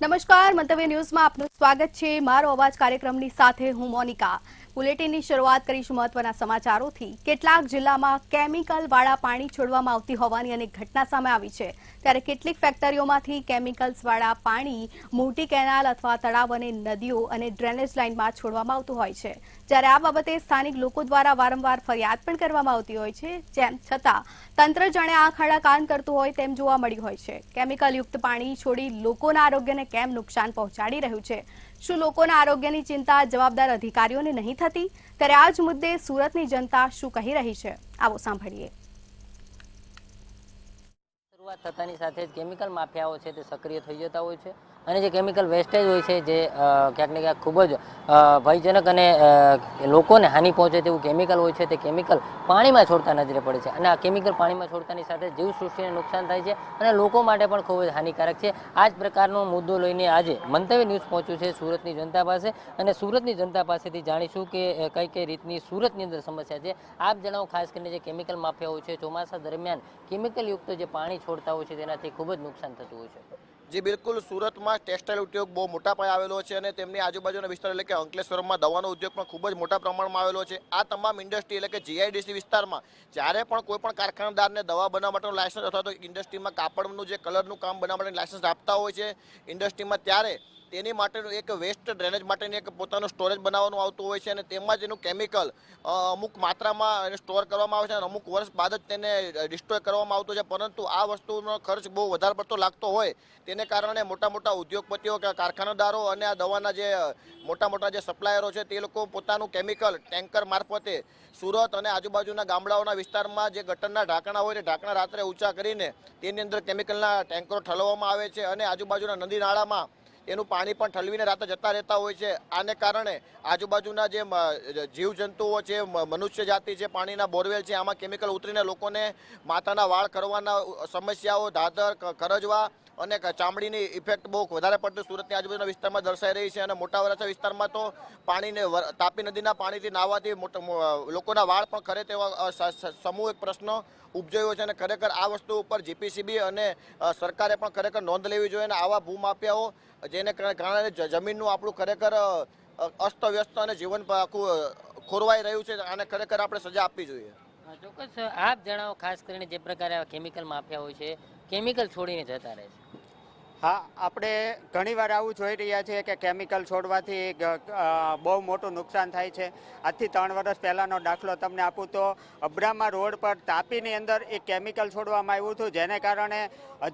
નમસ્કાર, મંતવ્ય ન્યૂઝમાં આપનું સ્વાગત છે। મારો અવાજ કાર્યક્રમની સાથે હું મોનિકા। બુલેટિનની શરૂઆત કરીશું મહત્વના સમાચારોથી। કેટલાક જિલ્લામાં કેમિકલ વાળા પાણી છોડવામાં આવતી હોવાની અનેક ઘટના સામે આવી છે। ત્યારે કેટલીક ફેક્ટરીઓમાંથી કેમિકલ્સ વાળા પાણી મોટી કેનાલ અથવા તળાવ અને નદીઓ અને ડ્રેનેજ લાઇનમાં છોડવામાં આવતું હોય છે। જ્યારે આ બાબતે સ્થાનિક લોકો દ્વારા વારંવાર ફરિયાદ પણ કરવામાં આવતી હોય છે, જેમ છતાં તંત્ર જાણે આંખ આડા કાન કરતું હોય તેમ જોવા મળ્યું હોય છે। કેમિકલ યુક્ત પાણી છોડી લોકોના આરોગ્યને કેમ નુકસાન પહોંચાડી રહ્યું છે? શું લોકોના આરોગ્યની ચિંતા જવાબદાર અધિકારીઓને નહીં થતી? ત્યારે આ જ મુદ્દે સુરતની જનતા શું કહી રહી છે, આવો સાંભળીએ। શરૂઆત થતાની સાથે જ કેમિકલ માફિયાઓ છે તે સક્રિય થઈ જતા હોય છે અને જે કેમિકલ વેસ્ટેજ હોય છે જે ક્યાંક ને ક્યાંક ખૂબ જ ભયજનક અને લોકોને હાનિ પહોંચે તેવું કેમિકલ હોય છે તે કેમિકલ પાણીમાં છોડતા નજરે પડે છે અને આ કેમિકલ પાણીમાં છોડતાની સાથે જીવસૃષ્ટિને નુકસાન થાય છે અને લોકો માટે પણ ખૂબ જ હાનિકારક છે। આ જ પ્રકારનો મુદ્દો લઈને આજે મંતવ્ય ન્યૂઝ પહોંચ્યું છે સુરતની જનતા પાસે અને સુરતની જનતા પાસેથી જાણીશું કે કઈ કઈ રીતની સુરતની અંદર સમસ્યા છે। આપ જણાવો, ખાસ કરીને જે કેમિકલ માફિયા હોય છે ચોમાસા દરમિયાન કેમિકલ યુક્ત જે પાણી છોડતા હોય છે તેનાથી ખૂબ જ નુકસાન થતું હોય છે। જી બિલકુલ, સુરતમાં ટેક્સટાઇલ ઉદ્યોગ બહુ મોટા પાયે આવેલો છે અને તેમની આજુબાજુના વિસ્તાર એટલે કે અંકલેશ્વરમાં દવાનો ઉદ્યોગ પણ ખૂબ જ મોટા પ્રમાણમાં આવેલો છે। આ તમામ ઇન્ડસ્ટ્રી એટલે કે જીઆઈડીસી વિસ્તારમાં જ્યારે પણ કોઈ પણ કારખાનેદારને દવા બનાવવા માટેનું લાયસન્સ અથવા તો ઇન્ડસ્ટ્રીમાં કાપડનું જે કલરનું કામ બનાવવા માટેનું લાયસન્સ આપતા હોય છે ઇન્ડસ્ટ્રીમાં, ત્યારે તેની માટેનું એક વેસ્ટ ડ્રેનેજ માટેની એક પોતાનું સ્ટોરેજ બનાવવાનું આવતું હોય છે અને તેમાં જ એનું કેમિકલ અમુક માત્રામાં એને સ્ટોર કરવામાં આવે છે અને અમુક વર્ષ બાદ જ તેને ડિસ્ટ્રોય કરવામાં આવતું છે। પરંતુ આ વસ્તુનો ખર્ચ બહુ વધારે પડતો લાગતો હોય તેને કારણે મોટા મોટા ઉદ્યોગપતિઓ કે કારખાનેદારો અને આ દવાના જે મોટા જે સપ્લાયરો છે તે લોકો પોતાનું કેમિકલ ટેન્કર મારફતે સુરત અને આજુબાજુના ગામડાઓના વિસ્તારમાં જે ગટરના ઢાંકણા હોય તે ઢાંકણા રાત્રે ઊંચા કરીને તેની અંદર કેમિકલના ટેન્કરો ઠલવવામાં આવે છે અને આજુબાજુના નદી નાળામાં એનું પાણી પણ ઠલવીને રાતે જતા રહેતા હોય છે। આને કારણે આજુબાજુના જે જીવજંતુઓ છે, મનુષ્ય જાતિ છે, પાણીના બોરવેલ છે, આમાં કેમિકલ ઉતરીને લોકોને માથાના વાળ કરવાના સમસ્યાઓ, ધાધર, કરજવા અને ચામડીની ઇફેક્ટ બહુ વધારે પડતી સુરતની આજુબાજુના વિસ્તારમાં દર્શાઈ રહી છે અને મોટા વરાછા વિસ્તારમાં તો પાણીને તાપી નદીના પાણીથી નાહવાથી લોકોના વાળ પણ ખરે તેવા સમૂહ એક પ્રશ્ન ઉપજાયો છે અને ખરેખર આ વસ્તુ ઉપર જીપીસીબી અને સરકારે પણ ખરેખર નોંધ લેવી જોઈએ અને આવા ભૂમાફિયાઓ જેને કારણે જમીનનું આપણું ખરેખર અસ્તવ્યસ્ત અને જીવન આખું ખોરવાઈ રહ્યું છે, આને ખરેખર આપણે સજા આપવી જોઈએ। ચોક્કસ, આપ જણાવો, ખાસ કરીને જે પ્રકારે કેમિકલ માફિયા હોય છે કેમિકલ છોડીને જતા રહે છે। હા, આપણે ઘણીવાર આવું જોઈ રહ્યા છીએ કે કેમિકલ છોડવાથી બહુ મોટું નુકસાન થાય છે। આજથી 3 વર્ષ પહેલાંનો દાખલો તમને આપું તો અબ્રામા રોડ પર તાપીની અંદર એક કેમિકલ છોડવામાં આવ્યું હતું, જેને કારણે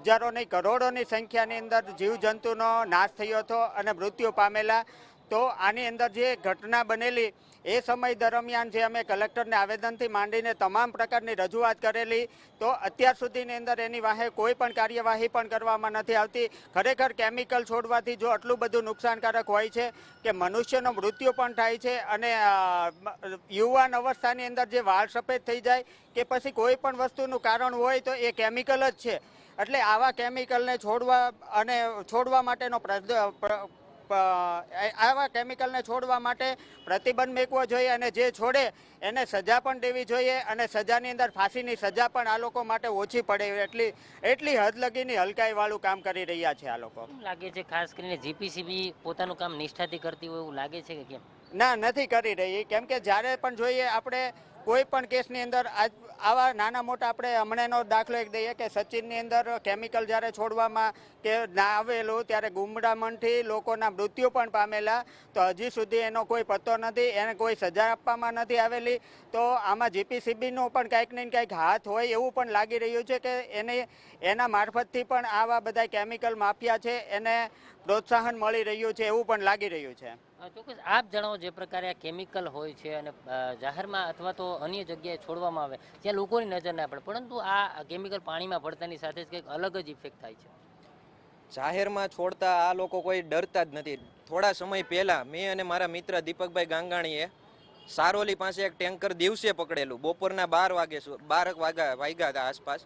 હજારોની કરોડોની સંખ્યાની અંદર જીવજંતુનો નાશ થયો હતો અને મૃત્યુ પામેલા। તો આની અંદર જે ઘટના બનેલી એ સમય દરમિયાન જે અમે કલેક્ટરને આવેદનથી માંડીને તમામ પ્રકારની રજૂઆત કરેલી, તો અત્યાર સુધીની અંદર એની વાહે કોઈ પણ કાર્યવાહી પણ કરવામાં નથી આવતી। ખરેખર કેમિકલ છોડવાથી જો આટલું બધું નુકસાનકારક હોય છે કે મનુષ્યનો મૃત્યુ પણ થાય છે અને યુવાન અવસ્થાની અંદર જે વાળ સફેદ થઈ જાય કે પછી કોઈ પણ વસ્તુનું કારણ હોય તો એ કેમિકલ જ છે। એટલે આવા કેમિકલને છોડવા માટેનો આવા કેમિકલને છોડવા માટે પ્રતિબંધ મૂકવો જોઈએ અને જે છોડે એને સજા પણ દેવી જોઈએ અને સજાની અંદર ફાંસીની સજા પણ આ લોકો માટે ઓછી પડે એટલી હદ લગીની હલકાઈવાળું કામ કરી રહ્યા છે આ લોકો। લાગે છે ખાસ કરીને જીપીસીબી પોતાનું કામ નિષ્ઠાથી કરતી હોય એવું લાગે છે કે કેમ? ના, નથી કરી રહી, કેમ કે જ્યારે પણ જોઈએ આપણે કોઈ પણ કેસની અંદર આવા નાના મોટા આપણે હમણાંનો દાખલો એક દઈએ કે સચિનની અંદર કેમિકલ જ્યારે છોડવામાં કે ના આવેલું ત્યારે ગુમડામણથી લોકોના મૃત્યુ પણ પામેલા, તો હજી સુધી એનો કોઈ પત્તો નથી, એને કોઈ સજા આપવામાં નથી આવેલી। તો આમાં જીપીસીબીનો પણ કંઈક ને કંઈક હાથ હોય એવું પણ લાગી રહ્યું છે કે એના મારફતથી પણ આવા બધા કેમિકલ માફિયા છે એને પ્રોત્સાહન મળી રહ્યું છે એવું પણ લાગી રહ્યું છે। ચોક્કસ, આપ જણાવો, જે પ્રકારે આ કેમિકલ હોય છે અને જાહેરમાં અથવા તો અન્ય જગ્યાએ છોડવામાં આવે ત્યાં લોકોની નજર ના પડે, પરંતુ આ કેમિકલ પાણીમાં ભળતાની સાથે જ કંઈક અલગ જ ઇફેક્ટ થાય છે। જાહેરમાં છોડતા આ લોકો કોઈ ડરતા જ નથી। થોડા સમય પહેલા મેં અને મારા મિત્ર દીપકભાઈ ગાંગાણીએ સારોલી પાસે એક ટેન્કર દિવસે પકડેલું, બપોરના 12 વાગ્યા હતા આસપાસ,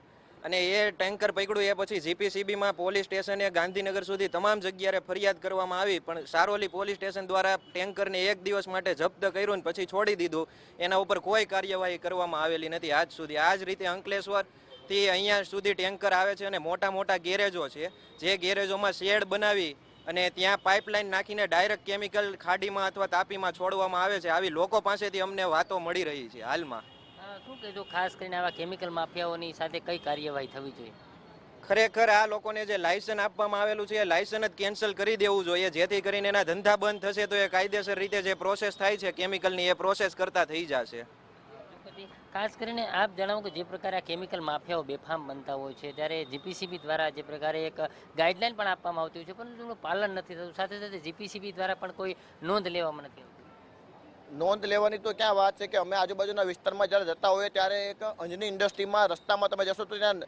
અને એ ટેન્કર પકડ્યું એ પછી જીપીસીબીમાં પોલીસ સ્ટેશને ગાંધીનગર સુધી તમામ જગ્યાએ ફરિયાદ કરવામાં આવી, પણ સારોલી પોલીસ સ્ટેશન દ્વારા ટેન્કરને 1 દિવસ માટે જપ્ત કર્યું ને પછી છોડી દીધું। એના ઉપર કોઈ કાર્યવાહી કરવામાં આવેલી નથી આજ સુધી। આ જ રીતે અંકલેશ્વરથી અહીંયા સુધી ટેન્કર આવે છે અને મોટા મોટા ગેરેજો છે, જે ગેરેજોમાં શેડ બનાવી અને ત્યાં પાઇપલાઇન નાખીને ડાયરેક્ટ કેમિકલ ખાડીમાં અથવા તાપીમાં છોડવામાં આવે છે. આવી લોકો પાસેથી અમને વાતો મળી રહી છે હાલમાં. શું કહેજો ખાસ કરીને આવા કેમિકલ માફિયાઓની સાથે કઈ કાર્યવાહી થવી જોઈએ? ખરેખર આ લોકોને જે લાયસન્સ આપવામાં આવેલું છે એ લાયસન્સ જ કેન્સલ કરી દેવું જોઈએ, જેથી કરીને એના ધંધા બંધ થશે તો એ કાયદેસર રીતે જે પ્રોસેસ થાય છે કેમિકલની એ પ્રોસેસ કરતા થઈ જશે. ખાસ કરીને આપ જણાવો કે જે પ્રકારે આ કેમિકલ માફિયાઓ બેફામ બનતા હોય છે ત્યારે જીપીસીબી દ્વારા જે પ્રકારે એક ગાઈડલાઈન પણ આપવામાં આવતી હોય છે પરંતુ એનું પાલન નથી થતું, સાથે સાથે જીપીસીબી દ્વારા પણ કોઈ નોંધ લેવામાં નથી આવતી. નોંધ લેવાની તો ક્યાં વાત છે કે અમે આજુબાજુના વિસ્તારમાં જ્યારે જતા હોઈએ ત્યારે એક અંજની ઇન્ડસ્ટ્રીમાં રસ્તામાં તમે જશો તો ત્યાં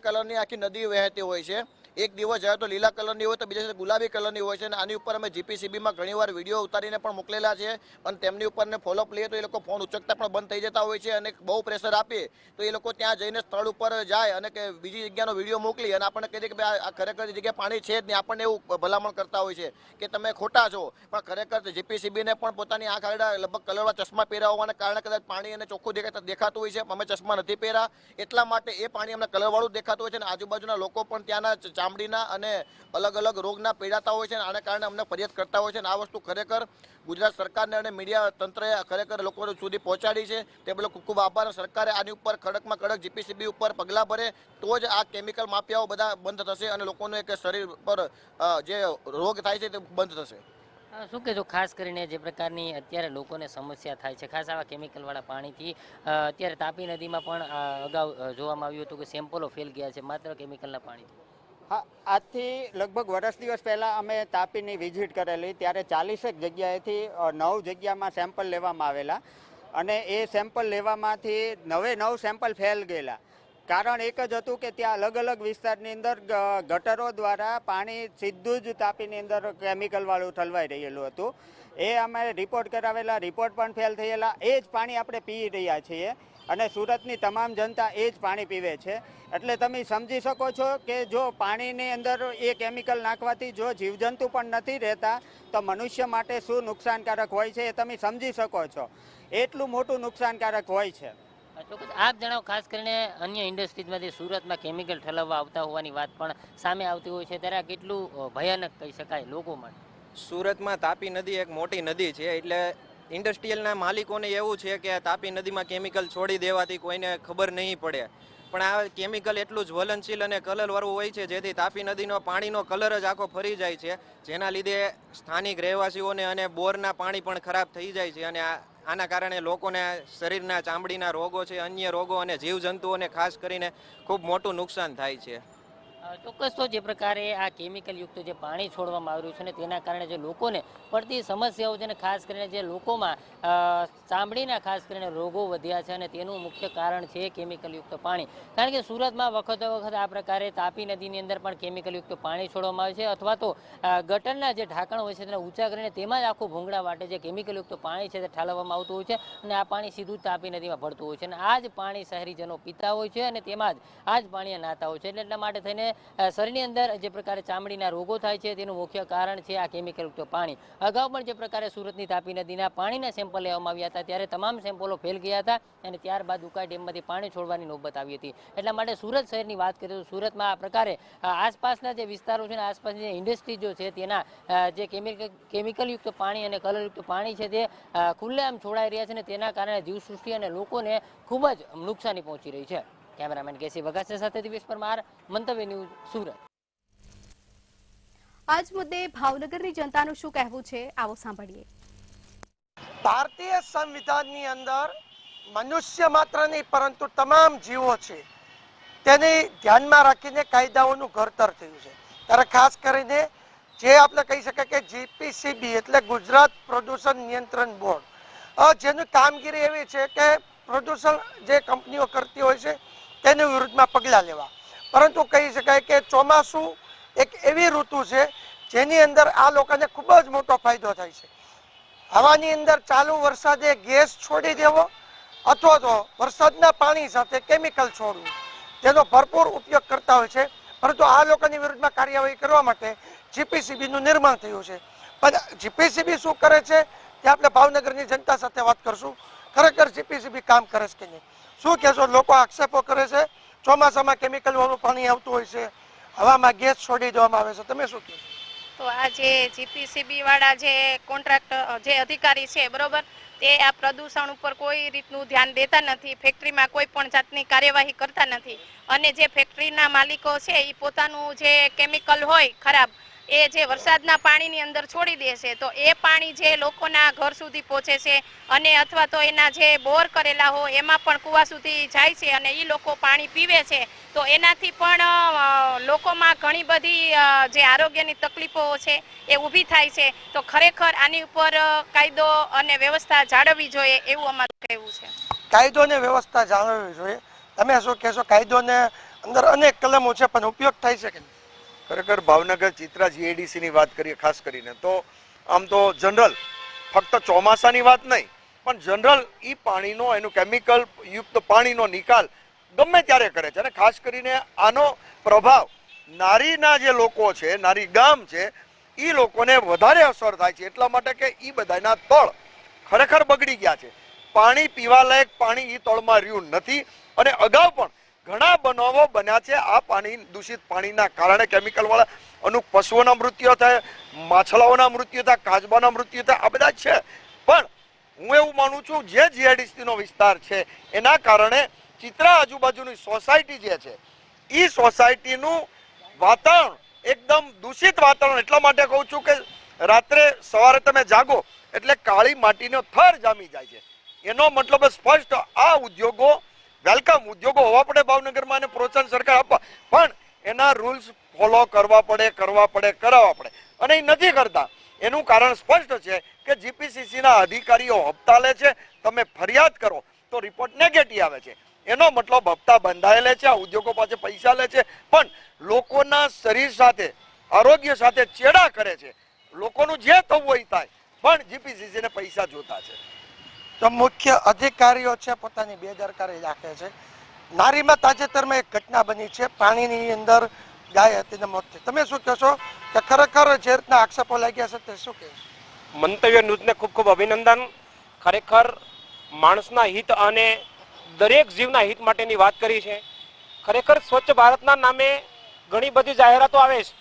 કલરની આખી નદી વહેતી હોય છે. એક દિવસ જાય તો લીલા કલરની હોય તો બીજા દિવસે ગુલાબી કલરની હોય છે અને આની ઉપર અમે જીપીસીબીમાં ઘણીવાર વિડીયો ઉતારીને પણ મોકલેલા છે અને તેમની ઉપરને ફોલોઅપ લઈએ તો એ લોકો ફોન ઉચકતા પણ બંધ થઈ જતા હોય છે અને બહુ પ્રેશર આપીએ તો એ લોકો ત્યાં જઈને સ્થળ ઉપર જાય અને કે બીજી જગ્યાનો વિડીયો મોકલી અને આપણને કહી દે કે ભાઈ આ ખરેખર જગ્યાએ પાણી છે જ નહીં. આપણને એવું ભલામણ કરતા હોય છે કે તમે ખોટા છો, પણ ખરેખર જીપીસીબીને પણ પોતાની આંખ આગળ લગભગ કલરવાળા ચશ્મા પહેર્યા હોવાને કારણે કદાચ પાણી એને ચોખ્ખું દેખાતું હોય છે. અમે ચશ્મા નથી પહેર્યા એટલા માટે એ પાણી અમને કલરવાળું દેખાતું હોય છે અને આજુબાજુના લોકો પણ ત્યાંના ચામડીના અને અલગ અલગ રોગના પીડાતા હોય છે અને આને કારણે અમને ફરિયાદ કરતા હોય છે અને આ વસ્તુ ખરેખર ગુજરાત સરકારને અને મીડિયા તંત્રએ ખરેખર લોકો સુધી પહોંચાડી છે તે બદલ ખૂબ ખૂબ આભાર. સરકારે આની ઉપર કડકમાં કડક જીપીસીબી ઉપર પગલાં ભરે તો જ આ કેમિકલ માફિયાઓ બધા બંધ થશે અને લોકોને એક શરીર પર જે રોગ થાય છે તે બંધ થશે. શું કહેજો ખાસ કરીને જે પ્રકારની અત્યારે લોકોને સમસ્યા થાય છે ખાસ આવા કેમિકલવાળા પાણીથી? અત્યારે તાપી નદીમાં પણ અગાઉ જોવામાં આવ્યું હતું કે સેમ્પલો ફેલ ગયા છે માત્ર કેમિકલના પાણીથી. હા, આજથી લગભગ વર્ષ દિવસ પહેલાં અમે તાપીની વિઝિટ કરેલી ત્યારે 40 જગ્યાએથી 9 જગ્યામાં સેમ્પલ લેવામાં આવેલા અને એ સેમ્પલ લેવામાંથી 9 સેમ્પલ ફેલ ગયેલા. કારણ એક જ હતું કે ત્યાં અલગ અલગ વિસ્તારની અંદર ગટરો દ્વારા પાણી સીધું જ તાપીની અંદર કેમિકલવાળું ઠલવાઈ રહેલું હતું. એ અમે રિપોર્ટ કરાવેલા, રિપોર્ટ પણ ફેલ થયેલા. એ જ પાણી આપણે પી રહ્યા છીએ અને સુરતની તમામ જનતા એ જ પાણી પીવે છે. એટલે તમે સમજી શકો છો કે જો પાણીની અંદર એ કેમિકલ નાખવાથી જો જીવજંતુ પણ નથી રહેતા તો મનુષ્ય માટે શું નુકસાનકારક હોય છે એ તમે સમજી શકો છો. એટલું મોટું નુકસાનકારક હોય છે. ચોક્કસ આપ જણાવો ખાસ કરીને અન્ય ઇન્ડસ્ટ્રીઝમાંથી સુરતમાં કેમિકલ ઠલવવા આવતા હોવાની વાત પણ સામે આવતી હોય છે ત્યારે આ કેટલું ભયાનક કહી શકાય લોકો માટે? સુરતમાં તાપી નદી એક મોટી નદી છે એટલે ઇન્ડસ્ટ્રીયલના માલિકોને એવું છે કે તાપી નદીમાં કેમિકલ છોડી દેવાથી કોઈને ખબર નહીં પડે, પણ આ કેમિકલ એટલું જ જ્વલનશીલ અને કલરવાળું હોય છે જેથી તાપી નદીનો પાણીનો કલર જ આખો ફરી જાય છે, જેના લીધે સ્થાનિક રહેવાસીઓને અને બોરના પાણી પણ ખરાબ થઈ જાય છે અને આના કારણે લોકોને શરીરના ચામડીના રોગો છે, અન્ય રોગો અને જીવજંતુઓને ખાસ કરીને ખૂબ મોટું નુકસાન થાય છે. ચોક્કસ તો જે પ્રકારે આ કેમિકલ યુક્ત જે પાણી છોડવામાં આવ્યું છે ને તેના કારણે જે લોકોને પડતી સમસ્યાઓ છે ને ખાસ કરીને જે લોકોમાં ચામડીના ખાસ કરીને રોગો વધ્યા છે અને તેનું મુખ્ય કારણ છે કેમિકલ યુક્ત પાણી. કારણ કે સુરતમાં વખતે વખત આ પ્રકારે તાપી નદીની અંદર પણ કેમિકલ યુક્ત પાણી છોડવામાં આવે છે અથવા તો ગટરના જે ઢાંકણ હોય છે તેને ઊંચા કરીને તેમાં જ આખું ભૂંગળા વાટે જે કેમિકલ યુક્ત પાણી છે તે ઠાલવવામાં આવતું હોય છે અને આ પાણી સીધું જ તાપી નદીમાં ભળતું હોય છે અને આ જ પાણી શહેરીજનો પીતા હોય છે અને તેમાં જ આ જ પાણી નાતા હોય છે. એટલે એટલા માટે થઈને શરીરની અંદર જે પ્રકારે ચામડીના રોગો થાય છે તેનું મુખ્ય કારણ છે આ કેમિકલયુક્ત પાણી. અગાઉ પણ જે પ્રકારે સુરતની તાપી નદીના પાણીના સેમ્પલ લેવામાં આવ્યા હતા ત્યારે તમામ સેમ્પલો ફેલ ગયા હતા અને ત્યારબાદ ઉકાઈ ડેમમાંથી પાણી છોડવાની નોબત આવી હતી. એટલા માટે સુરત શહેરની વાત કરીએ તો સુરતમાં આ પ્રકારે આસપાસના જે વિસ્તારો છે અને આસપાસની જે ઇન્ડસ્ટ્રીઝો છે તેના જે કેમિકલયુક્ત પાણી અને કલરયુક્ત પાણી છે તે ખુલ્લેઆમ છોડાઈ રહ્યા છે અને તેના કારણે જીવસૃષ્ટિ અને લોકોને ખૂબ જ નુકસાની પહોંચી રહી છે. કેમેરામેન કેસી વઘાસિયા સાથે દિવેશ પરમાર, મંતવ્ય ન્યૂઝ, સુરત. આજ મુદ્દે ભાવનગરની જનતાનું શું કહેવું છે આવો સાંભળીએ. ભારતીય સંવિધાનની અંદર મનુષ્ય માત્ર નહીં પરંતુ તમામ જીવો છે તેને ધ્યાનમાં રાખીને કાયદાઓનું ઘડતર થયું છે. ત્યારે ખાસ કરીને જે આપણે કહી શકાય કે જીપીસીબી એટલે ગુજરાત પ્રદૂષણ નિયંત્રણ બોર્ડ, જેની કામગીરી એવી છે કે પ્રદૂષણ જે કંપનીઓ કરતી હોય છે તેની વિરુદ્ધમાં પગલાં લેવા. પરંતુ કહી શકાય કે ચોમાસું એક એવી ઋતુ છે જેની અંદર આ લોકોને ખૂબ જ મોટો ફાયદો થાય છે. હવાની અંદર ચાલુ વરસાદે ગેસ છોડી દેવો અથવા તો વરસાદના પાણી સાથે કેમિકલ છોડવું તેનો ભરપૂર ઉપયોગ કરતા હોય છે. પરંતુ આ લોકોની વિરુદ્ધમાં કાર્યવાહી કરવા માટે જીપીસીબીનું નિર્માણ થયું છે. પણ જીપીસીબી શું કરે છે તે આપણે ભાવનગરની જનતા સાથે વાત કરશું. ખરેખર જીપીસીબી કામ કરે છે કે નહીં, શું કહેશો? લોકો આક્ષેપો કરે છે ચોમાસામાં કેમિકલ વાળું પાણી આવતું હોય છે, હવામાં ગેસ છોડી દેવામાં આવે છે, તમે શું કહેશો? તો આ જે જીપીસીબી વાળા જે કોન્ટ્રાક્ટ જે અધિકારી છે બરોબર, તે આ પ્રદૂષણ ઉપર કોઈ રીતનું ધ્યાન દેતા નથી, ફેક્ટરીમાં કોઈ પણ જાતની કાર્યવાહી કરતા નથી. અને જે ફેક્ટરીના માલિકો છે એ પોતાનું જે કેમિકલ હોય ખરાબ એ જે વરસાદના પાણીની અંદર છોડી દે છે, તો એ પાણી જે લોકોના ઘર સુધી પહોંચે છે અને અથવા તો એના જે બોર કરેલા હોય એમાં પણ કૂવા સુધી જાય છે અને એ લોકો પાણી પીવે છે. તો એનાથી પણ લોકોમાં ઘણી બધી જે આરોગ્યની તકલીફો છે એ ઊભી થાય છે. તો ખરેખર આની ઉપર કાયદો અને વ્યવસ્થા જાળવવી જોઈએ એવું અમારું કહેવું છે. કાયદો અને વ્યવસ્થા જાળવવી જોઈએ. તમે શું કહેશો? કાયદોને અંદર અનેક કલમો છે પણ ઉપયોગ થાય છે કે નહીં? ખરેખર ભાવનગર ચિત્રા જીઆઈડીસી ની વાત કરીએ ખાસ કરીને તો આમ તો જનરલ ફક્ત ચોમાસાની વાત નહીં પણ જનરલ ઈ પાણીનો એનું કેમિકલ યુક્ત પાણીનો નિકાલ ગમે ત્યારે કરે છે અને ખાસ કરીને આનો પ્રભાવ નારીના જે લોકો છે, નારી ગામ છે, એ લોકોને વધારે અસર થાય છે. એટલા માટે કે એ બધાના તળ ખરેખર બગડી ગયા છે. પાણી પીવા લાયક પાણી એ તળમાં રહ્યું નથી અને અગાઉ પણ ઘણા બનાવો બન્યા છે આ પાણી દૂષિત પાણીના કારણે. કેમિકલ વાળા અમુક પશુઓના મૃત્યુ થાય, માછલાઓના મૃત્યુ થાય, કાચબાના મૃત્યુ થાય, આ બધા છે. પણ હું એવું માનું છું જે જીઆઈડીસી નો વિસ્તાર છે એના કારણે ચિત્રા આજુબાજુની સોસાયટી જે છે એ સોસાયટીનું વાતાવરણ એકદમ દૂષિત વાતાવરણ. એટલા માટે કહું છું કે રાત્રે સવારે તમે જાગો એટલે કાળી માટીનો થર જામી જાય છે. એનો મતલબ સ્પષ્ટ આ ઉદ્યોગો વેલકમ ઉદ્યોગો હોવા પડે ભાવનગરમાં અને પ્રોત્સાહન સરકાર આપવા, પણ એના રૂલ્સ ફોલો કરવા પડે, કરાવવા પડે અને એ નથી કરતા. એનું કારણ સ્પષ્ટ છે કે જીપીસીસીના અધિકારીઓ હપ્તા લે છે. તમે ફરિયાદ કરો તો રિપોર્ટ નેગેટિવ આવે છે. એનો મતલબ હપ્તા બંધાયેલા છે, આ ઉદ્યોગો પાસે પૈસા લે છે પણ લોકોના શરીર સાથે, આરોગ્ય સાથે ચેડા કરે છે. લોકોનું જે થવું હોય થાય પણ જીપીસીસીને પૈસા જોતા છે. તો મુખ્ય અધિકારીઓ છે પોતાની બેદરકારી રાખે છે. નારીમાં તાજેતરમાં એક ઘટના બની છે, પાણીની અંદર ગાય હતી ને મોત થઈ. તમે શું કહેશો કે ખરેખર જે રીતના આક્ષેપો લાગ્યા છે તે શું કહેશો? મંતવ્ય ન્યૂઝને ખૂબ ખૂબ અભિનંદન. ખરેખર માણસના હિત અને દરેક જીવના હિત માટેની વાત કરી છે. ખરેખર સ્વચ્છ ભારતના નામે ઘણી બધી જાહેરાતો આવે છે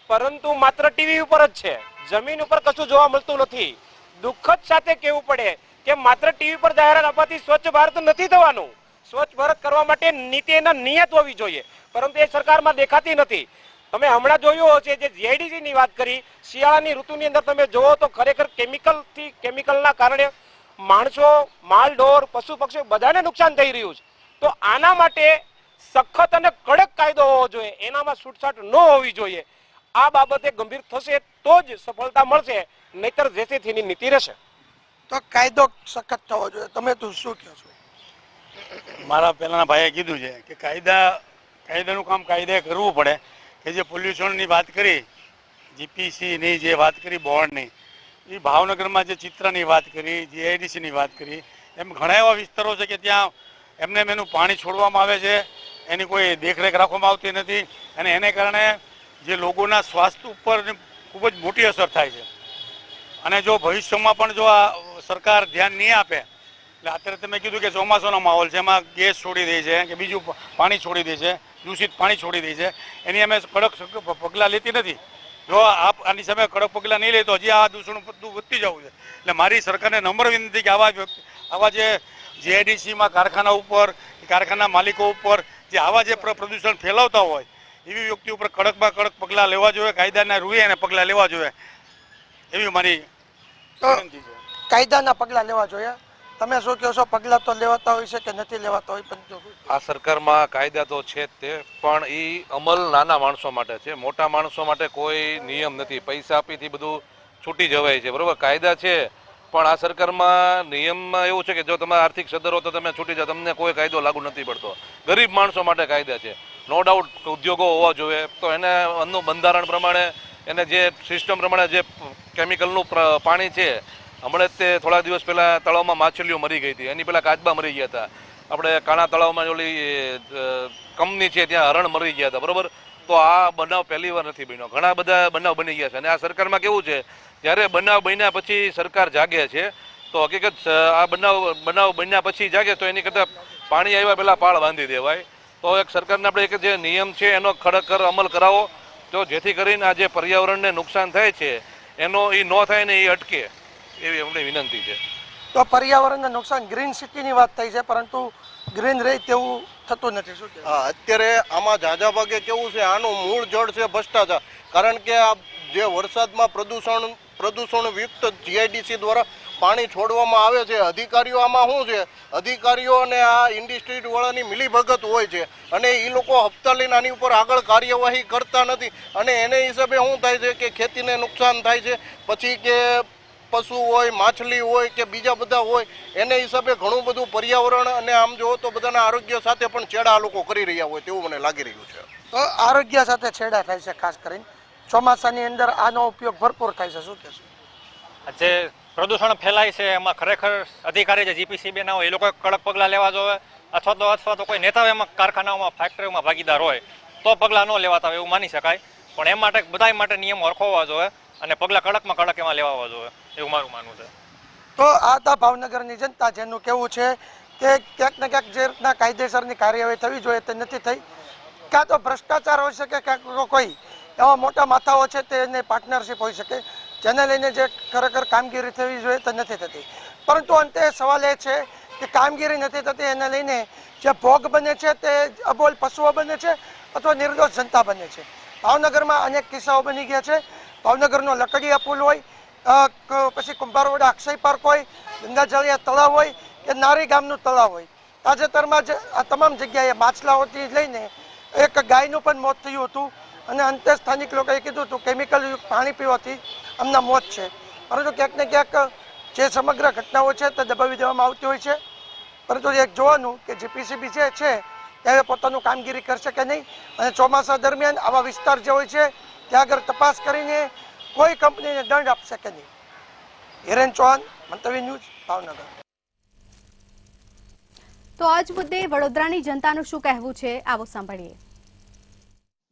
પરંતુ માત્ર ટીવી ઉપર જ છે, જમીન ઉપર કશું જોવા મળતું નથી. દુઃખદ સાથે કહેવું પડે કે માત્ર ટીવી પર જાહેરાત આપવાથી સ્વચ્છ ભારત નથી થવાનું. સ્વચ્છ ભારત કરવા માટે નીતિ એના નિયત હોવી જોઈએ પરંતુ એ સરકારમાં દેખાતી નથી. તમે હમણાં જોયું હશે જે જીઆઈડીસી ની વાત કરી, શિયાળાની ઋતુની અંદર તમે જોવો તો ખરેખર કેમિકલના કારણે માણસો, માલ ઢોર, પશુ પક્ષીઓ બધાને નુકસાન થઈ રહ્યું છે. તો આના માટે સખત અને કડક કાયદો હોવો જોઈએ, એનામાં છૂટછાટ ન હોવી જોઈએ. આ બાબતે ગંભીર થશે તો જ સફળતા મળશે, નહીતર જેથી તેની નીતિ રહેશે. તો કાયદો સખત થવો જોઈએ. તમે તો શું કહો છો? મારા પહેલાના ભાઈએ કીધું છે કે કાયદાનું કામ કાયદે કરવું પડે. કે જે પોલ્યુશનની વાત કરી, જીપીસીની જે વાત કરી, બોર્ડની, એ ભાવનગરમાં જે ચિત્રની વાત કરી, જીઆઈડીસીની વાત કરી, એમ ઘણા એવા વિસ્તારો છે કે ત્યાં એમને એનું પાણી છોડવામાં આવે છે, એની કોઈ દેખરેખ રાખવામાં આવતી નથી અને એને કારણે જે લોકોના સ્વાસ્થ્ય ઉપર ખૂબ જ મોટી અસર થાય છે. અને જો ભવિષ્યમાં પણ જો આ સરકાર ધ્યાન નહીં આપે, એટલે અત્યારે તમે કીધું કે ચોમાસાનો માહોલ છે, એમાં ગેસ છોડી દે છે કે બીજું પાણી છોડી દે છે, દૂષિત પાણી છોડી દે છે, એની અમે કડક પગલાં લેતી નથી. જો આપ આની સામે કડક પગલાં નહીં લે તો હજી આ દૂષણ વધતી જવું છે. એટલે મારી સરકારને નમ્ર વિનંતી કે આવા જે જીઆઈડીસીમાં કારખાના ઉપર, કારખાના માલિકો ઉપર જે આવા જે પ્રદૂષણ ફેલાવતા હોય એવી વ્યક્તિ ઉપર કડકમાં કડક પગલાં લેવા જોઈએ, કાયદાના રૂએ અને પગલાં લેવા જોઈએ એવી મારી વિનંતી છે. કાયદાના પગલાં લેવા જોઈએ. તમે શું કહો છો? પગલાં તો લેવાતા હોય છે કે નથી લેવાતા હોય? પણ આ સરકારમાં કાયદા તો છે જ તે, પણ એ અમલ નાના માણસો માટે છે, મોટા માણસો માટે કોઈ નિયમ નથી. પૈસા આપીથી બધું છૂટી જવાય છે, બરોબર. કાયદા છે પણ આ સરકારમાં નિયમમાં એવું છે કે જો તમે આર્થિક સદ્ધર હો તો તમે છૂટી જાઓ, તમને કોઈ કાયદો લાગુ નથી પડતો. ગરીબ માણસો માટે કાયદા છે. નો ડાઉટ ઉદ્યોગો હોવા જોઈએ તો એને અન્નનું બંધારણ પ્રમાણે, એને જે સિસ્ટમ પ્રમાણે જે કેમિકલનું પાણી છે, હમણાં જ તે થોડા દિવસ પહેલાં તળાવમાં માછલીઓ મરી ગઈ હતી, એની પહેલાં કાચબા મરી ગયા હતા. આપણે કાણા તળાવમાં ઓલી કંપની છે ત્યાં હરણ મરી ગયા હતા, બરાબર. તો આ બનાવ પહેલી વાર નથી બન્યો, ઘણા બધા બનાવ બની ગયા છે. અને આ સરકારમાં કેવું છે, જ્યારે બનાવ બન્યા પછી સરકાર જાગે છે તો હકીકત આ બનાવ બન્યા પછી જાગે તો એની કરતાં પાણી આવ્યા પહેલાં પાળ બાંધી દેવાય. તો એક સરકારને આપણે એક જે નિયમ છે એનો ખરેખર અમલ કરાવો તો જેથી કરીને આ જે પર્યાવરણને નુકસાન થાય છે એનો એ ન થાય ને એ અટકે એવી અમને વિનંતી છે. તો પર્યાવરણને નુકસાન, ગ્રીન સિટીની વાત થઈ છે, પરંતુ ગ્રીન રહે તેવું થતું નથી. શું કહેવું? હા, અત્યારે આમાં ઝાઝા ભાગે કેવું છે, આનું મૂળ જળ છે ભ્રષ્ટાચાર. કારણ કે આ જે વરસાદમાં પ્રદૂષણયુક્ત જીઆઈડીસી દ્વારા પાણી છોડવામાં આવે છે, અધિકારીઓ આમાં શું છે, અધિકારીઓ અને આ ઇન્ડસ્ટ્રી વાળાની મિલીભગત હોય છે અને એ લોકો હપ્તા લઈને આની ઉપર આગળ કાર્યવાહી કરતા નથી અને એને હિસાબે શું થાય છે કે ખેતીને નુકસાન થાય છે, પછી કે પશુ હોય, માછલી હોય કે બીજા બધા હોય, એને હિસાબે ઘણું બધું પર્યાવરણ અને આમ જોવો તો બધાના આરોગ્ય સાથે પણ છેડા આ લોકો કરી રહ્યા હોય તેવું મને લાગી રહ્યું છે. તો આરોગ્ય સાથે છેડા થાય છે, ખાસ કરીને ચોમાસાની અંદર આનો ઉપયોગ ભરપૂર થાય છે. શું કહેશો? જે પ્રદૂષણ ફેલાય છે એમાં ખરેખર અધિકારી જે જીપીસીબી ના હોય એ લોકો કડક પગલાં લેવા જોઈએ, અથવા તો કોઈ નેતા એમાં કારખાનાઓમાં, ફેક્ટરીઓમાં ભાગીદાર હોય તો પગલાં ન લેવાતા હોય એવું માની શકાય. પણ એ માટે બધા માટે નિયમો હરખો હોવા જોઈએ અને પગલાં કડકમાં કડક એમાં લેવા જોઈએ એવું મારું માનવું છે. તો આ હતા ભાવનગરની જનતા, જેનું કહેવું છે કે ક્યાંક ને ક્યાંક જે રીતના કાયદેસરની કાર્યવાહી થવી જોઈએ તે નથી થઈ. ક્યાં તો ભ્રષ્ટાચાર હોઈ શકે, ક્યાંક કોઈ એવા મોટા માથાઓ છે તેને પાર્ટનરશિપ હોઈ શકે, જેને લઈને જે ખરેખર કામગીરી થવી જોઈએ તે નથી થતી. પરંતુ અંતે સવાલ એ છે કે કામગીરી નથી થતી એને લઈને જે ભોગ બને છે તે અબોલ પશુઓ બને છે અથવા નિર્દોષ જનતા બને છે. ભાવનગરમાં અનેક કિસ્સાઓ બની ગયા છે. ભાવનગરનો લકડીયા પુલ હોય, પછી કુંભારવાડા અક્ષય પાર્ક હોય, ગંગાજળિયા તળાવ હોય કે નારી ગામનું તળાવ હોય, તાજેતરમાં જ આ તમામ જગ્યાએ માછલાઓથી લઈને એક ગાયનું પણ મોત થયું હતું અને અંતે સ્થાનિક લોકોએ કીધું હતું કેમિકલયુક્ત પાણી પીવાથી અમના મોત છે. પરંતુ ક્યાંક ને ક્યાંક જે સમગ્ર ઘટનાઓ છે તે દબાવી દેવામાં આવતી હોય છે. પરંતુ એક જોવાનું કે જીપીસીબી જે છે તે પોતાનું કામગીરી કરશે કે નહીં અને ચોમાસા દરમિયાન આવા વિસ્તાર જે હોય છે ત્યાં આગળ તપાસ કરીને કોઈ કંપનીને દંડ આપશે કે નહીં. હિરેન ચૌહાણ, મંતવ્ય ન્યૂઝ, ભાવનગર. તો આજ મુદ્દે વડોદરાની જનતાનું શું કહેવું છે, આવો સાંભળીએ.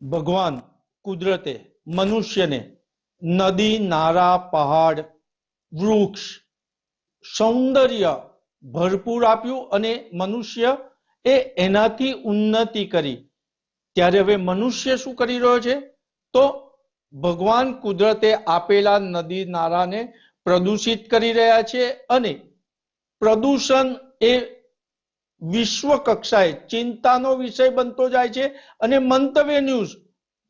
ભગવાન કુદરતે મનુષ્યને નદી, નાળા, પહાડ, વૃક્ષ, સૌંદર્ય ભરપૂર આપ્યું અને મનુષ્ય એનાથી ઉન્નતિ કરી. ત્યારે હવે મનુષ્ય શું કરી રહ્યો છે? તો ભગવાન કુદરતે આપેલા નદી નાળાને પ્રદૂષિત કરી રહ્યા છે અને પ્રદૂષણ એ વિશ્વ કક્ષાએ ચિંતાનો વિષય બનતો જાય છે. અને મંતવ્ય ન્યૂઝ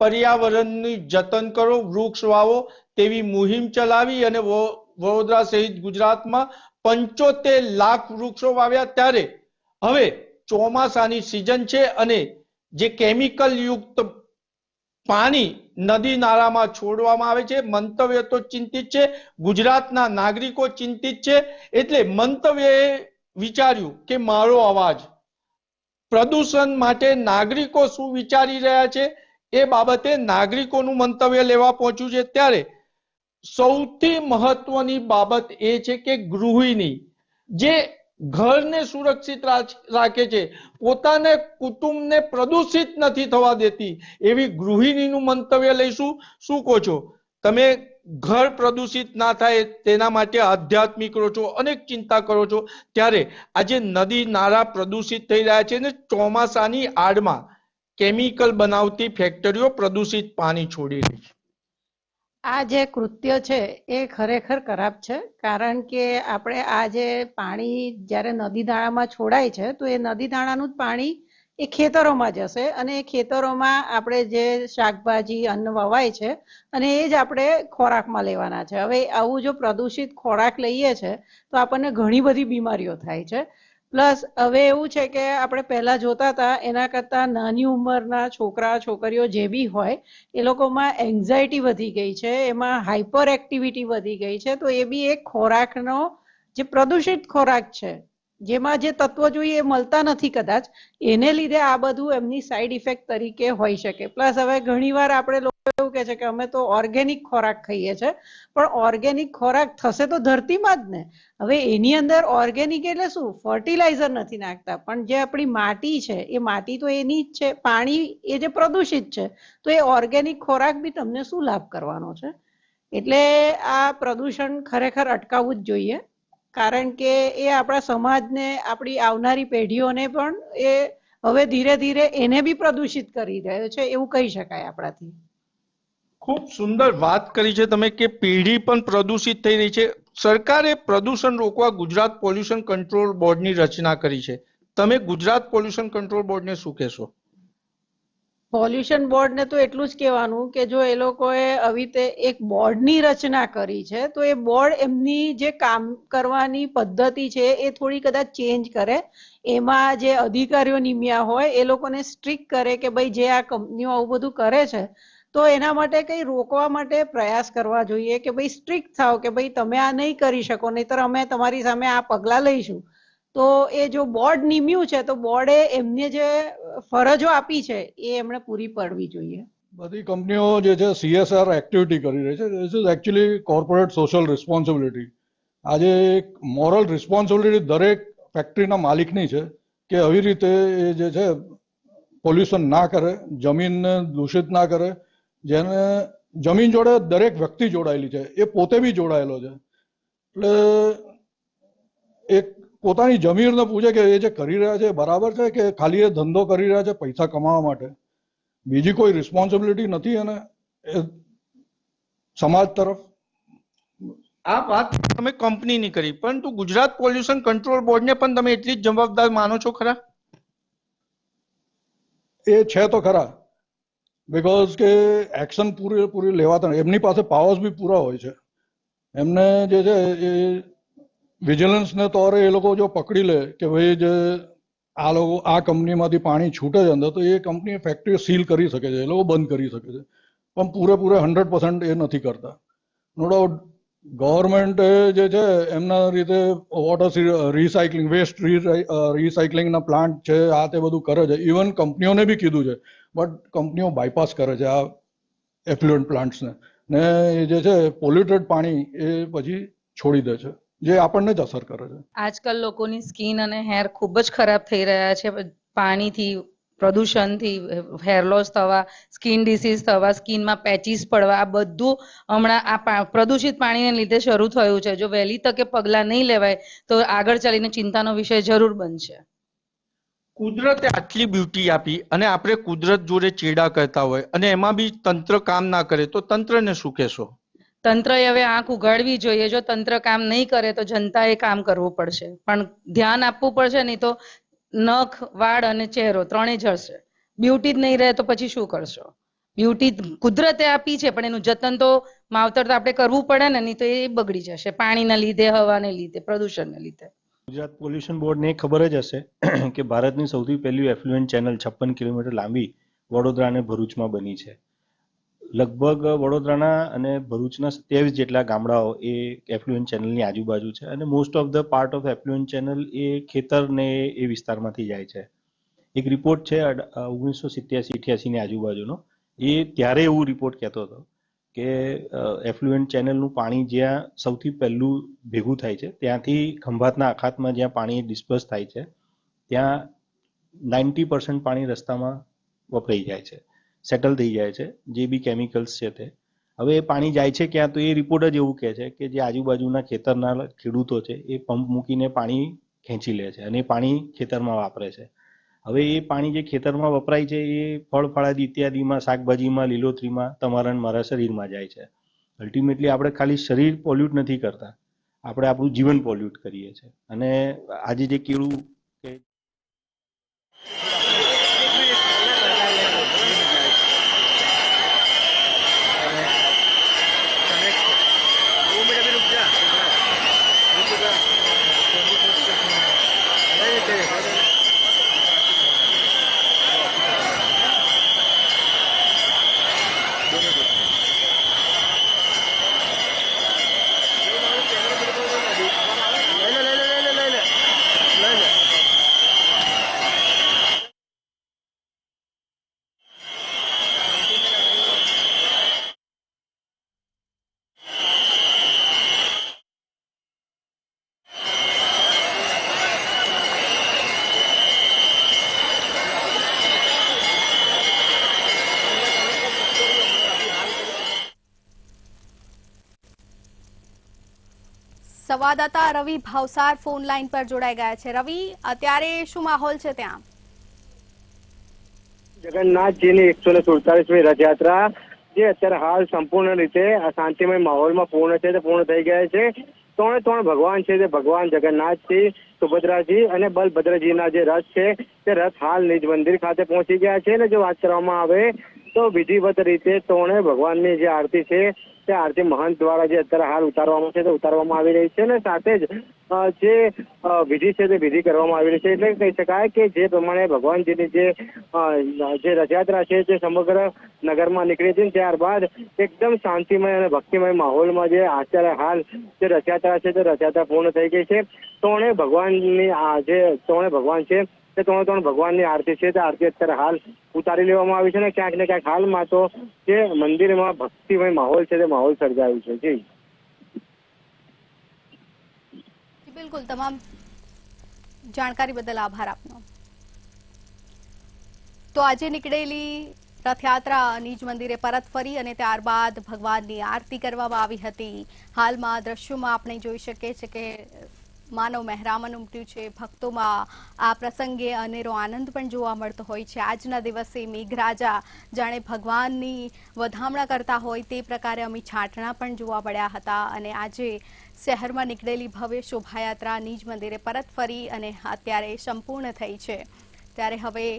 પર્યાવરણની જતન કરો, વૃક્ષ વાવો તેવી મુહિમ ચલાવી અને વડોદરા સહિત ગુજરાતમાં 75 લાખ વૃક્ષો વાવ્યા. ત્યારે હવે ચોમાસાની સિઝન છે અને જે કેમિકલ યુક્ત પાણી નદી નાળામાં છોડવામાં આવે છે, મંતવ્ય તો ચિંતિત છે, ગુજરાતના નાગરિકો ચિંતિત છે. એટલે મંતવ્યએ વિચાર્યું કે મારો અવાજ, પ્રદૂષણ માટે નાગરિકો શું વિચારી રહ્યા છે એ બાબતે નાગરિકોનું મંતવ્ય લેવા પહોંચ્યું છે. ત્યારે સૌથી મહત્વની બાબત એ છે કે ગૃહિણી જે ઘરને સુરક્ષિત રાખે છે, પોતાને કુટુંબને પ્રદૂષિત નથી થવા દેતી, એવી ગૃહિણીનું મંતવ્ય લઈશું. શું કહો છો તમે? ઘર પ્રદૂષિત ના થાય તેના માટે આધ્યાત્મિક રહો છો, અનેક ચિંતા કરો છો. ત્યારે આજે નદી નાળા પ્રદૂષિત થઈ રહ્યા છે અને ચોમાસાની આડમાં કેમિકલ બનાવતી ફેક્ટરીઓ પ્રદૂષિત પાણી છોડી રહી છે. આ જે કૃત્ય છે એ ખરેખર ખરાબ છે. કારણ કે આપણે આ જે પાણી જ્યારે નદી નાળામાં છોડાય છે તો એ નદી નાળાનું જ પાણી એ ખેતરોમાં જશે અને એ ખેતરોમાં આપણે જે શાકભાજી અન્ન વવાય છે અને એ જ આપણે ખોરાકમાં લેવાના છે. હવે આવું જો પ્રદૂષિત ખોરાક લઈએ છે તો આપણને ઘણી બધી બીમારીઓ થાય છે. પ્લસ હવે એવું છે કે આપણે પહેલાં જોતા હતા એના કરતાં નાની ઉંમરના છોકરા છોકરીઓ જે બી હોય એ લોકોમાં એન્ઝાયટી વધી ગઈ છે, એમાં હાઇપર એક્ટિવિટી વધી ગઈ છે. તો એ બી એક ખોરાકનો જે પ્રદૂષિત ખોરાક છે જેમાં જે તત્વો જોઈએ એ મળતા નથી કદાચ, એને લીધે આ બધું એમની સાઈડ ઇફેક્ટ તરીકે હોઈ શકે. પ્લસ હવે ઘણીવાર આપણે લોકો એવું કહે છે કે અમે તો ઓર્ગેનિક ખોરાક ખાઈએ છીએ, પણ ઓર્ગેનિક ખોરાક થશે તો ધરતીમાં જ ને. હવે એની અંદર ઓર્ગેનિક એટલે શું? ફર્ટિલાઇઝર નથી નાખતા, પણ જે આપણી માટી છે એ માટી તો એની જ છે, પાણી એ જે પ્રદૂષિત છે, તો એ ઓર્ગેનિક ખોરાક બી તમને શું લાભ કરવાનો છે? એટલે આ પ્રદૂષણ ખરેખર અટકાવવું જ જોઈએ. કારણ કે એ આપણા સમાજને, આપણી આવનારી પેઢીઓને પણ એ હવે ધીરે ધીરે એને બી પ્રદૂષિત કરી રહ્યો છે એવું કહી શકાય આપણાથી. ખૂબ સુંદર વાત કરી છે તમે કે પેઢી પણ પ્રદૂષિત થઈ રહી છે. સરકારે પ્રદૂષણ રોકવા ગુજરાત પોલ્યુશન કંટ્રોલ બોર્ડની રચના કરી છે. તમે ગુજરાત પોલ્યુશન કંટ્રોલ બોર્ડને શું કહેશો? પોલ્યુશન બોર્ડને તો એટલું જ કહેવાનું કે જો એ લોકોએ આવી રીતે એક બોર્ડની રચના કરી છે તો એ બોર્ડ એમની જે કામ કરવાની પદ્ધતિ છે એ થોડી કદાચ ચેન્જ કરે. એમાં જે અધિકારીઓ નિમ્યા હોય એ લોકોને સ્ટ્રિક્ટ કરે કે ભાઈ જે આ કંપનીઓ આવું બધું કરે છે તો એના માટે કંઈ રોકવા માટે પ્રયાસ કરવા જોઈએ કે ભાઈ સ્ટ્રિક્ટ થાવ કે ભાઈ તમે આ નહીં કરી શકો, નહીંતર અમે તમારી સામે આ પગલાં લઈશું. તો એ જો બોર્ડ નિમ્યું છે તો બોર્ડે એમને જે ફરજો આપી છે એ એમણે પૂરી પાડવી જોઈએ. બધી કંપનીઓ જે છે CSR એક્ટિવિટી કરી રહી છે. This is actually corporate social responsibility. આજે એક મોરલ રિસ્પોન્સિબિલિટી દરેક ફેક્ટરીના માલિકની છે કે આવી રીતે એ જે છે પોલ્યુશન ના કરે, જમીનને દૂષિત ના કરે. જેને જમીન જોડે દરેક વ્યક્તિ જોડાયેલી છે, એ પોતે બી જોડાયેલો છે. એટલે એક પોતાની જમીનને પૂછે કે એ જે કરી રહ્યા છે બરાબર છે કે ખાલી એ ધંધો કરી રહ્યા છે પૈસા કમાવા માટે, બીજી કોઈ રિસ્પોન્સિબિલિટી નથી અને એ સમાજ તરફ. આ વાત તમે કંપનીની કરી, પરંતુ ગુજરાત પોલ્યુશન કંટ્રોલ બોર્ડને પણ તમે એટલી જ જવાબદાર માનો છો ખરા? એ છે તો ખરા, બિકોઝ કે એક્શન પૂરી લેવાતા નથી. એમની પાસે પાવર્સ બી પૂરા હોય છે. એમને જે છે એ વિજિલન્સને તોરે એ લોકો જો પકડી લે કે ભાઈ જે આ લોકો આ કંપનીમાંથી પાણી છૂટે છે અંદર, તો એ કંપની ફેક્ટરી સીલ કરી શકે છે, એ લોકો બંધ કરી શકે છે. પણ પૂરેપૂરે 100% એ નથી કરતા. નો ડાઉટ ગવર્મેન્ટ જે છે એમના રીતે વોટર રિસાયકલિંગ, વેસ્ટ રિસાયકલિંગના પ્લાન્ટ છે, આ તે બધું કરે છે. ઇવન કંપનીઓને બી કીધું છે, બટ કંપનીઓ બાયપાસ કરે છે આ એફ્લુએન્ટ પ્લાન્ટ્સને, ને એ જે છે પોલ્યુટેડ પાણી એ પછી છોડી દે છે, જે આપણને જ અસર કરે છે. આજકાલ લોકોની સ્કિન અને હેર ખૂબ જ ખરાબ થઈ રહ્યા છે. પાણીથી, પ્રદૂષણથી હેર લોસ થવા, સ્કિન ડિસીઝ થવા, સ્કિનમાં પેચીસ પડવા, આ બધું હમણાં આ પ્રદૂષિત પાણીને લીધે શરૂ થયું છે. જો વહેલી તકે પગલાં નહીં લેવાય તો આગળ ચાલીને ચિંતાનો વિષય જરૂર બનશે. કુદરતે આટલી બ્યુટી આપી અને આપણે કુદરત જોડે ચેડા કરતા હોય અને એમાં બી તંત્ર કામ ના કરે તો તંત્રને શું કહેશો? તંત્રએ હવે આંખ ઉગાડવી જોઈએ. જો તંત્ર કામ નહીં કરે તો જનતાએ કામ કરવું પડશે, પણ ધ્યાન આપવું પડશે. નહીં તો નખ, વાળ અને ચહેરો ત્રણેય જશે. બ્યુટી જ નહીં રહે તો પછી શું કરશો? બ્યુટી કુદરતે આપી છે પણ એનું જતન તો માવતર તો આપણે કરવું પડે ને, નહીં તો એ બગડી જશે પાણીના લીધે, હવાને લીધે, પ્રદૂષણને લીધે. ગુજરાત પોલ્યુશન બોર્ડને ખબર જ હશે કે ભારતની સૌથી પહેલી એફ્લુએન્ટ ચેનલ 56 કિલોમીટર લાંબી વડોદરા અને ભરૂચમાં બની છે. લગભગ વડોદરાના અને ભરૂચના 27 જેટલા ગામડાઓ એ એફ્લુએન્ટ ચેનલની આજુબાજુ છે અને most of the part of effluent channel એ ખેતરને એ વિસ્તારમાંથી જાય છે. એક રિપોર્ટ છે 1987-88 ની આજુબાજુનો, એ ત્યારે એવું રિપોર્ટ કહેતો હતો કે એફ્લુએન્ટ ચેનલનું પાણી જ્યાં સૌથી પહેલું ભેગું થાય છે ત્યાંથી ખંભાતના અખાતમાં જ્યાં પાણી ડિસ્પર્સ થાય છે ત્યાં 90% પાણી રસ્તામાં વપરાઈ જાય છે, સેટલ થઈ જાય છે, જે બી કેમિકલ્સ છે તે. હવે એ પાણી જાય છે ક્યાં? તો એ રિપોર્ટ જ એવું કહે છે કે જે આજુબાજુના ખેતરના ખેડૂતો છે એ પંપ મૂકીને પાણી ખેંચી લે છે અને એ પાણી ખેતરમાં વાપરે છે. હવે એ પાણી જે ખેતરમાં વપરાય છે એ ફળ ફળાદી ઇત્યાદિમાં, શાકભાજીમાં, લીલોતરીમાં, તમારા મારા શરીરમાં જાય છે. અલ્ટિમેટલી આપણે ખાલી શરીર પોલ્યુટ નથી કરતા, આપણે આપણું જીવન પોલ્યુટ કરીએ છીએ. અને આજે જે કેળું કે સંવાદદાતા રવિ ભાવસાર ફોન લાઈન પર જોડાઈ ગયા છે. રવિ, અત્યારે શું માહોલ છે ત્યાં? જગન્નાથજીની 147મી રથયાત્રા જે અત્યારે હાલ સંપૂર્ણ રીતે શાંતિમય માહોલમાં પૂર્ણ છે તે પૂર્ણ થઈ ગયા છે. ત્રણ ભગવાન છે તે ભગવાન જગન્નાથજી, સુભદ્રાજી અને બલભદ્રજીના જે રથ છે તે રથ હાલ નિજ મંદિર ખાતે પહોંચી ગયા છે. અને જો વાત કરવામાં આવે તો વિધિવત રીતે ત્રણેય ભગવાનની જે આરતી છે તે આરતી મહંત દ્વારા જે અત્યારે હાલ ઉતારવામાં છે તે ઉતારવામાં આવી રહી છે. અને સાથે જ જે વિધિ છે તે વિધિ કરવામાં આવી રહી છે. એટલે કહી શકાય કે જે પ્રમાણે ભગવાનજીની જે રથયાત્રા છે તે સમગ્ર નગરમાં નીકળી હતી, ત્યારબાદ એકદમ શાંતિમય અને ભક્તિમય માહોલમાં જે અત્યારે હાલ જે રથયાત્રા છે તે રથયાત્રા પૂર્ણ થઈ ગઈ છે. ત્રણેય ભગવાનની જે ત્રણેય ભગવાન છે તે ત્રણ ભગવાનની આરતી છે તે આરતી અત્યારે હાલ ઉતારી લેવામાં આવી છે. અને ક્યાંક ને ક્યાંક હાલમાં તો જે મંદિરમાં ભક્તિમય માહોલ છે તે માહોલ સર્જાયું છે. જી બિલકુલ, તમામ જાણકારી બદલ આભાર આપનો. તો આજે નીકળેલી રથયાત્રા નિજ મંદિરે પરત ફરી અને ત્યારબાદ ભગવાનની આરતી કરવામાં આવી હતી. હાલમાં દ્રશ્યોમાં આપણે જોઈ શકીએ છીએ કે માનવ મહેરામણ ઉમટ્યું છે. ભક્તોમાં આ પ્રસંગે અનેરો આનંદ પણ જોવા મળતો હોય છે. આજના દિવસે મેઘરાજા જાણે ભગવાનની વધામણા કરતા હોય તે પ્રકારે અમે છાંટણા પણ જોવા મળ્યા હતા. અને આજે શહેરમાં નીકળેલી ભવ્ય શોભાયાત્રા નિજ મંદિરે પરત ફરી અને અત્યારે સંપૂર્ણ થઈ છે. ત્યારે હવે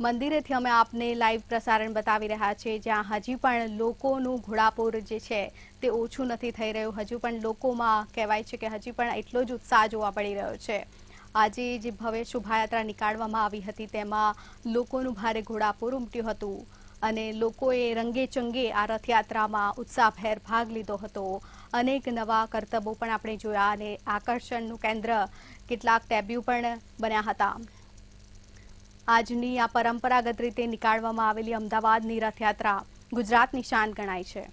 મંદિરેથી અમે આપને લાઈવ પ્રસારણ બતાવી રહ્યા છીએ, જ્યાં હજી પણ લોકોનું ઘોડાપૂર જે છે તે ઓછું નથી થઈ રહ્યું. હજુ પણ લોકોમાં કહેવાય છે કે હજી પણ એટલો જ ઉત્સાહ જોવા મળી રહ્યો છે. આજે જે ભવ્ય શોભાયાત્રા નીકાળવામાં આવી હતી તેમાં લોકોનું ભારે ઘોડાપૂર ઉમટ્યું હતું અને લોકોએ રંગે ચંગે આ રથયાત્રામાં ઉત્સાહભેર ભાગ લીધો હતો. અનેક નવા કરતબો પણ આપણે જોયા અને આકર્ષણનું કેન્દ્ર કેટલાક ટેબ્યુ પણ બન્યા હતા. આજની આ પરંપરાગત રીતે નીકાળવામાં આવેલી અમદાવાદની રથયાત્રા ગુજરાતની શાન ગણાય છે.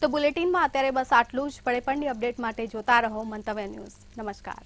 તો બુલેટિનમાં અત્યારે બસ આટલું જ. પડે પણની અપડેટ માટે જોતા રહો મંતવ્ય ન્યૂઝ. નમસ્કાર.